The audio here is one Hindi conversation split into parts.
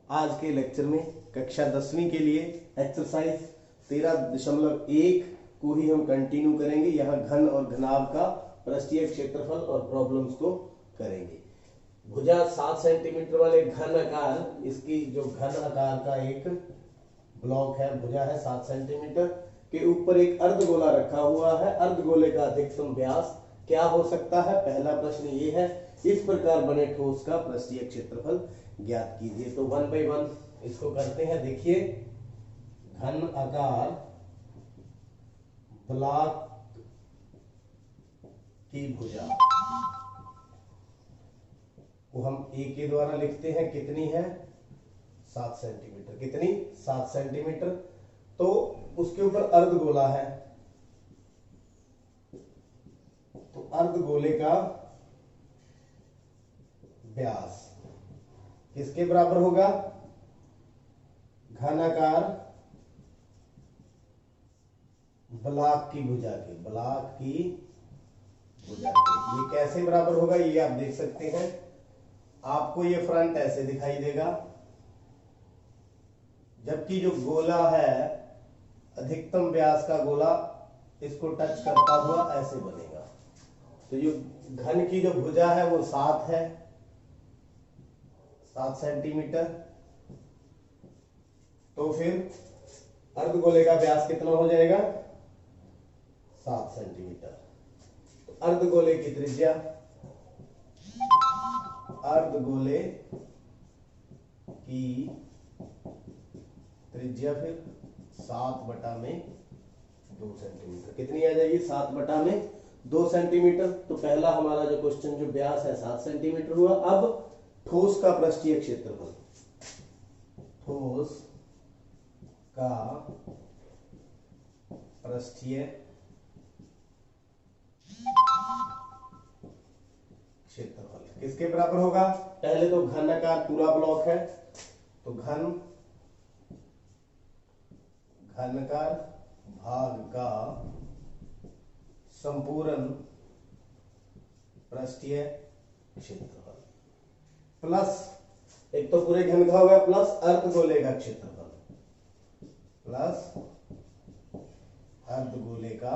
आज के लेक्चर में कक्षा 10वीं के लिए एक्सरसाइज 13.1 को ही हम कंटिन्यू करेंगे। यहाँ घन और घनाभ का पृष्ठीय क्षेत्रफल और प्रॉब्लम्स को करेंगे। भुजा 7 सेंटीमीटर वाले घन आकार, इसकी जो घन आकार का एक ब्लॉक है, भुजा है 7 सेंटीमीटर के ऊपर एक अर्धगोला रखा हुआ है। अर्धगोले का अधिकतम व्यास क्या हो सकता है? पहला प्रश्न ये है। इस प्रकार बने ठोस का पृष्ठीय क्षेत्रफल ज्ञात कीजिए। तो 1 बाय 1 इसको करते हैं। देखिए, घन आकार ब्लॉक की भुजा को हम ए के द्वारा लिखते हैं। कितनी है? 7 सेंटीमीटर। कितनी? 7 सेंटीमीटर। तो उसके ऊपर अर्धगोला है, तो अर्धगोले का व्यास किसके बराबर होगा? घनाकार ब्लॉक की भुजा के, ब्लॉक की भुजा के। ये कैसे बराबर होगा ये आप देख सकते हैं। आपको ये फ्रंट ऐसे दिखाई देगा, जबकि जो गोला है अधिकतम व्यास का गोला इसको टच करता हुआ ऐसे बनेगा। तो जो घन की जो भुजा है वो 7 है, 7 सेंटीमीटर। तो फिर अर्धगोले का व्यास कितना हो जाएगा? 7 सेंटीमीटर। तो अर्धगोले की त्रिज्या, अर्धगोले की त्रिज्या फिर 7/2 सेंटीमीटर। कितनी आ जाएगी? 7/2 सेंटीमीटर। तो पहला हमारा जो क्वेश्चन जो व्यास है 7 सेंटीमीटर हुआ। अब ठोस का पृष्ठीय क्षेत्रफल, ठोस का पृष्ठीय क्षेत्रफल किसके बराबर होगा? पहले तो घन आकार पूरा ब्लॉक है, तो घनाकार भाग का संपूर्ण पृष्ठीय क्षेत्रफल प्लस, एक तो पूरे घन का हो गया, प्लस अर्धगोले का क्षेत्रफल, प्लस अर्धगोले का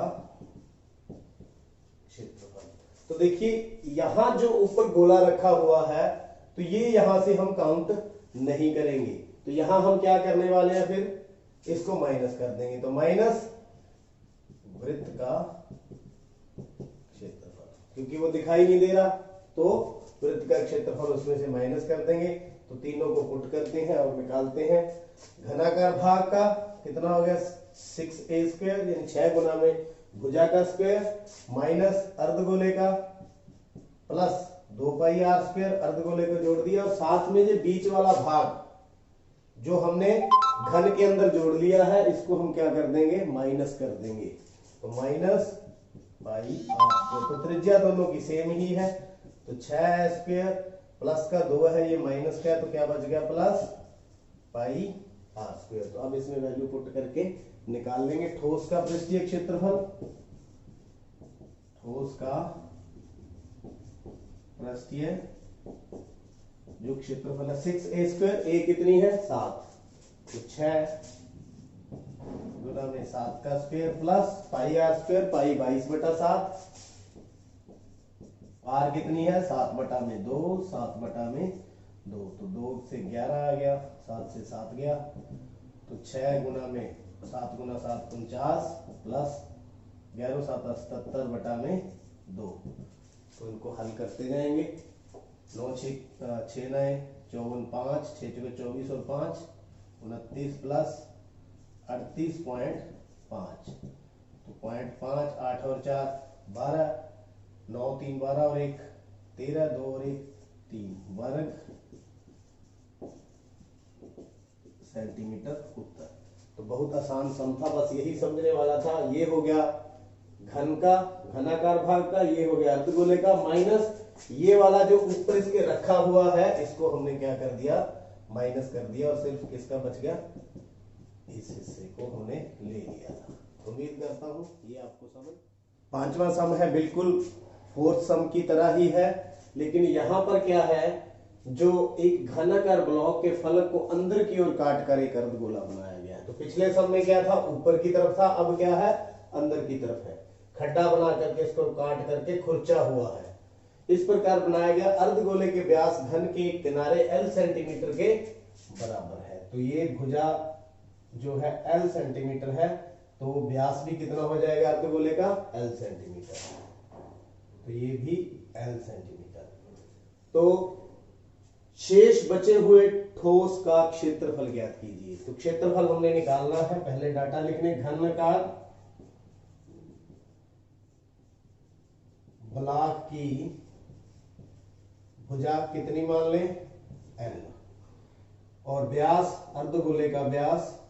क्षेत्रफल। तो देखिए, यहां जो ऊपर गोला रखा हुआ है तो ये यहां से हम काउंट नहीं करेंगे। तो यहां हम क्या करने वाले हैं? फिर इसको माइनस कर देंगे। तो माइनस वृत्त का क्षेत्रफल, क्योंकि वो दिखाई नहीं दे रहा, तो वृत्त का क्षेत्रफल उसमें से माइनस कर देंगे। तो तीनों को पुट करते हैं और निकालते हैं। घनाकार भाग का कितना हो गया? 6a², यानी 6 गुना में भुजा का स्क्वायर, माइनस अर्धगोले का, प्लस 2πr², अर्धगोले को जोड़ दिया, और साथ में जो बीच वाला भाग जो हमने घन के अंदर जोड़ लिया है, इसको हम क्या कर देंगे? माइनस कर देंगे। तो माइनस πr²। तो त्रिज्या दोनों की सेम ही है, तो 6a² प्लस का 2 है, ये माइनस का है, तो क्या बच गया? Plus πr²। तो अब इसमें वैल्यू पुट करके निकाल लेंगे। ठोस का पृष्ठीय क्षेत्रफल, ठोस का पृष्ठीय जो क्षेत्रफल है 6a², a कितनी है? 7, तो 6 गुना में 7 का स्क्वायर प्लस πr², पाई 22/7, r कितनी है? 7/2, 7/2, तो 2 से 11 आ गया, 7 से 7 गया, तो 6 गुना में 7 गुना 7 49, प्लस 11 7 77/2। तो इनको हल करते जाएंगे। 9 6 9 54, 5 6 24 और 5 29, प्लस 38.5, तो 0.5, 8 और 4 12, 9 3 12 और 1 13, 2 और 1 3 वर्ग सेंटीमीटर उत्तर। तो बहुत आसान सम था, बस यही समझने वाला था। ये हो गया घन का, घनाकार भाग का, ये हो गया अर्धगोले का, माइनस ये वाला जो ऊपर इसके रखा हुआ है, इसको हमने क्या कर दिया? माइनस कर दिया, और सिर्फ किसका बच गया? इस हिस्से को हमने ले लिया था। उम्मीद करता हूं ये आपको समझ। 5वां सम है, बिल्कुल 4th सम की तरह ही है, लेकिन यहां पर क्या है जो एक घनाकार ब्लॉक के फलक को अंदर की ओर काट कर एक अर्धगोला बनाया गया है। तो पिछले सब में क्या था, ऊपर की तरफ था, अब क्या है, अंदर की तरफ है। खड्डा बना करके इसको काट करके खुरचा हुआ है। इस प्रकार बनाया गया अर्धगोले के व्यास घन के किनारे L सेंटीमीटर के बराबर है। तो ये भुजा जो है L सेंटीमीटर है, तो व्यास भी कितना हो जाएगा अर्धगोले का, L सेंटीमीटर। तो ये भी L सेंटीमीटर। तो शेष बचे हुए ठोस का क्षेत्रफल ज्ञात कीजिए। तो क्षेत्रफल हमने निकालना है, पहले डाटा लिखने, घनाकार ब्लॉक की भुजा कितनी मान लें, L, और व्यास अर्धगोले का व्यास,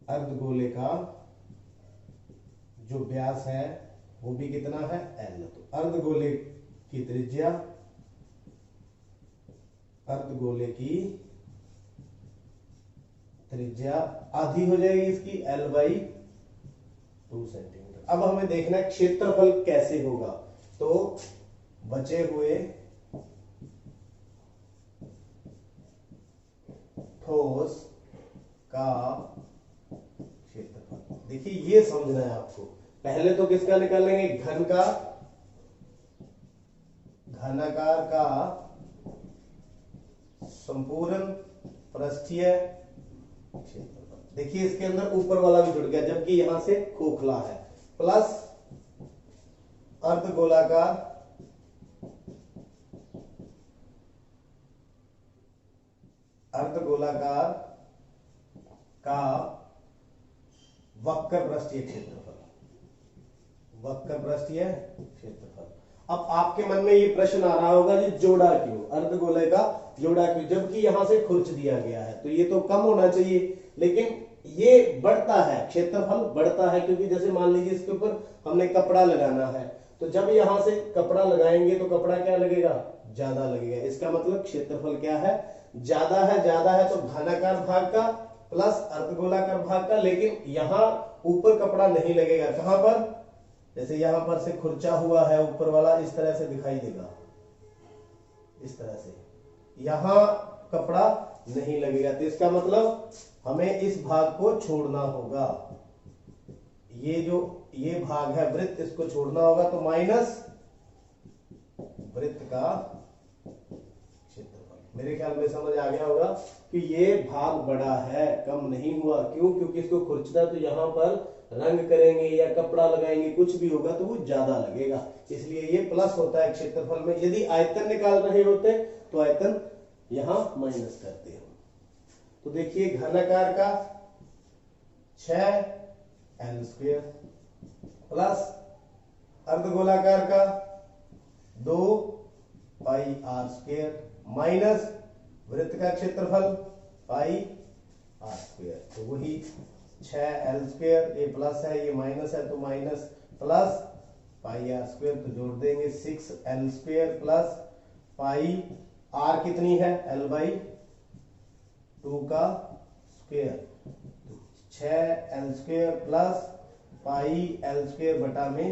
अर्धगोले का जो व्यास है वो भी कितना है, L। तो अर्धगोले की त्रिज्या, अर्धगोले की त्रिज्या आधी हो जाएगी इसकी, L/2 सेंटीमीटर। अब हमें देखना है क्षेत्रफल कैसे होगा। तो बचे हुए ठोस का क्षेत्रफल, देखिए ये समझना है आपको। पहले तो किसका निकालेंगे, घन का, घनाकार का संपूर्ण पृष्ठीय क्षेत्रफल। देखिए इसके अंदर ऊपर वाला भी जुड़ गया, जबकि यहां से खोखला है, प्लस अर्धगोलाकार अर्धगोलाकार का वक्र पृष्ठीय क्षेत्रफल, वक्र पृष्ठीय क्षेत्रफल। अब आपके मन में ये प्रश्न आ रहा होगा जी जोड़ा क्यों, अर्धगोले का जोड़ा क्यों, जबकि यहां से खुरच दिया गया है। तो ये तो कम होना चाहिए, लेकिन ये बढ़ता है, क्षेत्रफल बढ़ता है, क्योंकि जैसे मान लीजिए इसके ऊपर हमने कपड़ा लगाना है, तो जब यहां से कपड़ा लगाएंगे तो कपड़ा क्या लगेगा, ज्यादा लगेगा। इसका मतलब क्षेत्रफल क्या है, ज्यादा है। ज्यादा है तो घनाकार भाग का प्लस अर्धगोलाकार भाग का, लेकिन यहां ऊपर कपड़ा नहीं लगेगा। कहां पर, जैसे यहां पर से खुरचा हुआ है ऊपर वाला, इस तरह से दिखाई देगा, इस तरह से यहां कपड़ा नहीं लगेगा। तो इसका मतलब हमें इस भाग को छोड़ना होगा, ये जो ये भाग है वृत्त, इसको छोड़ना होगा। तो माइनस वृत्त का क्षेत्रफल। मेरे ख्याल में समझ आ गया होगा कि ये भाग बड़ा है, कम नहीं हुआ। क्यों, क्योंकि इसको खुरचना, तो यहां पर रंग करेंगे या कपड़ा लगाएंगे, कुछ भी होगा तो वो ज्यादा लगेगा, इसलिए ये प्लस होता है क्षेत्रफल में। यदि आयतन निकाल रहे होते तो आयतन यहां माइनस करते हो। तो देखिए घनाकार का 6L² प्लस अर्धगोलाकार का 2πr² माइनस वृत्त का क्षेत्रफल πr²। तो वही 6L², ये प्लस है ये माइनस है, तो माइनस प्लस πr², तो जोड़ देंगे 6L² प्लस पाई, r कितनी है, L/2 का स्क्वायर, तो 6L² प्लस πL² बटा में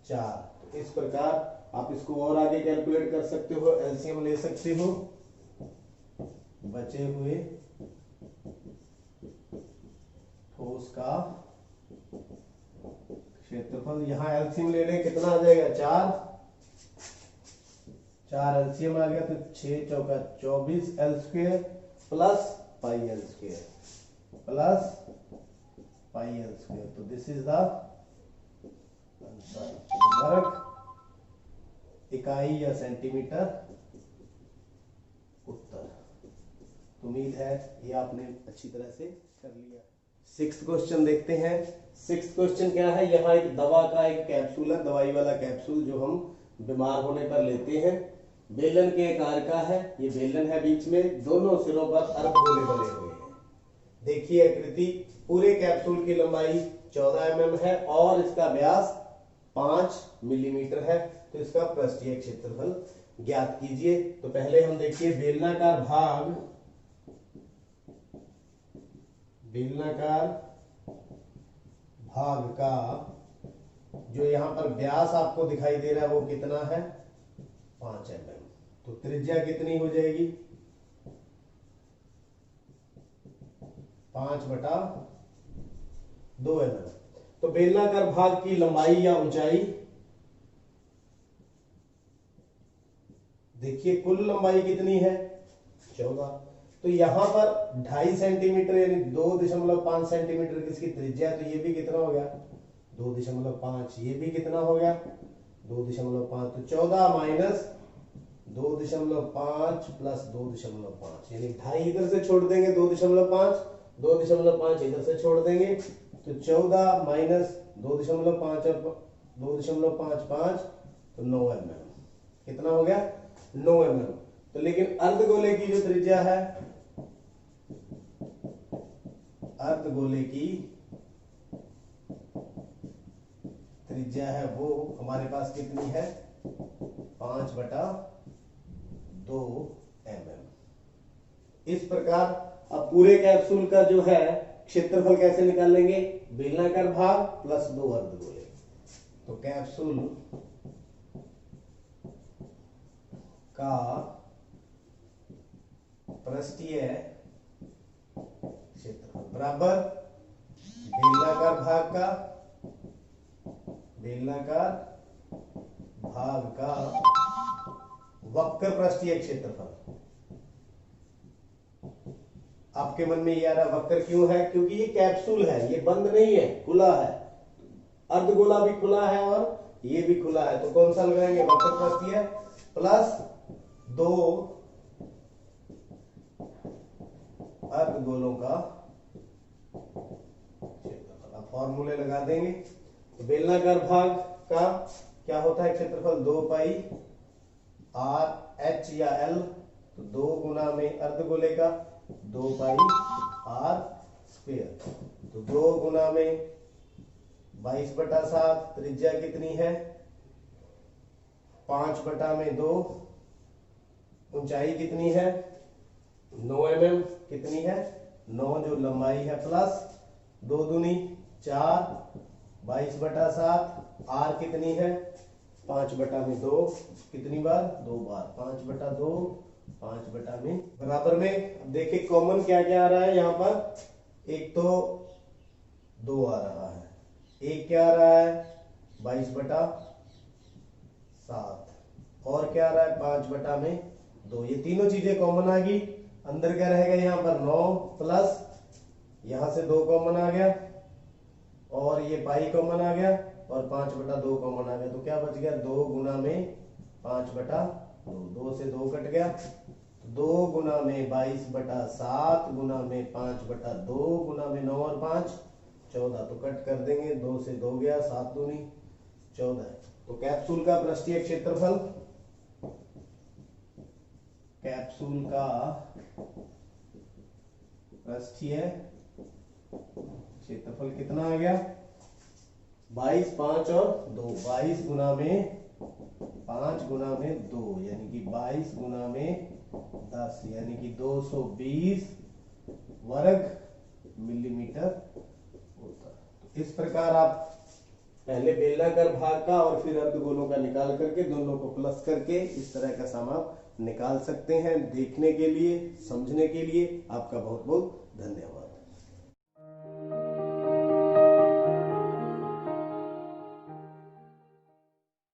4। तो इस प्रकार आप इसको और आगे कैलकुलेट कर सकते हो, एलसीएम ले सकते हो। बचे हुए ठोस का क्षेत्रफल, यहां एलसीएम ले लें, कितना आ जाएगा, 4 एलसीएम आ गया, तो 6 चौका 24L² plus πL² plus πL²। तो दिस इज द वर्ग इकाई या सेंटीमीटर उत्तर। उम्मीद है ये आपने अच्छी तरह से कर लिया। 6th क्वेश्चन देखते हैं। 6th क्वेश्चन क्या है, यहाँ एक दवा का एक कैप्सूल है, दवाई वाला कैप्सूल जो हम बीमार होने पर लेते हैं। बेलन के आकार का है, ये बेलन है, बीच में दोनों सिरों पर अर्धगोले बने हुए हैं। देखिए आकृति, पूरे कैप्सूल की लंबाई 14 mm है और इसका व्यास 5 मिलीमीटर है। तो इसका पृष्ठीय क्षेत्रफल ज्ञात कीजिए। तो पहले हम देखिए बेलनाकार भाग, बेलनाकार भाग का जो यहां पर व्यास आपको दिखाई दे रहा है वो कितना है, 5 mm। तो त्रिज्या कितनी हो जाएगी 5/2 mm। तो बेलनाकार भाग की लंबाई या ऊंचाई, देखिए कुल लंबाई कितनी है 14। तो यहां पर 2.5 सेंटीमीटर यानी 2.5 सेंटीमीटर किसकी त्रिज्या है, तो ये भी कितना हो गया 2.5, ये भी कितना हो गया 2.5। तो 14 माइनस 2.5 प्लस 2.5 यानी 2.5 इधर से छोड़ देंगे 2.5 इधर से छोड़ देंगे, तो 14 माइनस 2.5 और 2.55 तो 9 mm। कितना हो गया 9 mm। तो लेकिन अर्धगोले की जो त्रिज्या है, अर्धगोले की त्रिज्या है वो हमारे पास कितनी है 5/2 mm। इस प्रकार अब पूरे कैप्सूल का जो है क्षेत्रफल कैसे निकालेंगे, बेलनाकार भाग प्लस 2 अर्धगोले। तो कैप्सूल का पृष्ठीय क्षेत्रफल बराबर बेलनाकार भाग का वक्र पृष्ठीय क्षेत्रफल। आपके मन में ये आ रहा वक्र क्यों है, क्योंकि ये कैप्सूल है, ये बंद नहीं है, खुला है। अर्धगोला भी खुला है और ये भी खुला है, तो कौन सा लगाएंगे वक्र पृष्ठीय प्लस 2 अर्धगोलों का क्षेत्रफल। अब फॉर्मूले लगा देंगे। तो बेलनाकार भाग का क्या होता है क्षेत्रफल 2 पाई r h या l, तो 2 गुना में अर्धगोले का 2 पाई r स्क्वायर, तो 2 गुना में 22/7। त्रिज्या कितनी है 5/2। ऊंचाई कितनी है 9 mm। कितनी है 9 जो लंबाई है, प्लस 2 दूनी 4, 22/7। r कितनी है 5/2। कितनी बार 2 बार, 5/2 5/में बराबर में। अब देखिए कॉमन क्या क्या आ रहा है यहाँ पर, एक तो 2 आ रहा है, एक क्या आ रहा है 22/7, और क्या आ रहा है 5/2। ये तीनों चीजें कॉमन आ गई। अंदर क्या रहेगा यहाँ पर 9 प्लस यहां से 2 कॉमन आ गया, और ये पाई कॉमन आ गया, और 5/2 कॉमन आ गया। तो क्या बच गया 2 गुना में 5/2, 2 से 2 कट गया, 2 गुना में 22/7 गुना में 5/2 गुना में 9 और 5 14। तो कट कर देंगे, 2 से 2 गया, 7 दूनी 14। तो कैप्सूल का पृष्ठीय क्षेत्रफल, कैप्सूल का पृष्ठीय क्षेत्रफल कितना आ गया 22, 5 और 2, 22 गुना में 5 गुना में 2 यानी कि 22 गुना में 10 यानी कि 220 वर्ग मिलीमीटर होता है। तो इस प्रकार आप पहले बेलनाकार भाग का और फिर अर्धगोलों का निकाल करके दोनों को प्लस करके इस तरह का सम आप निकाल सकते हैं। देखने के लिए, समझने के लिए आपका बहुत बहुत धन्यवाद।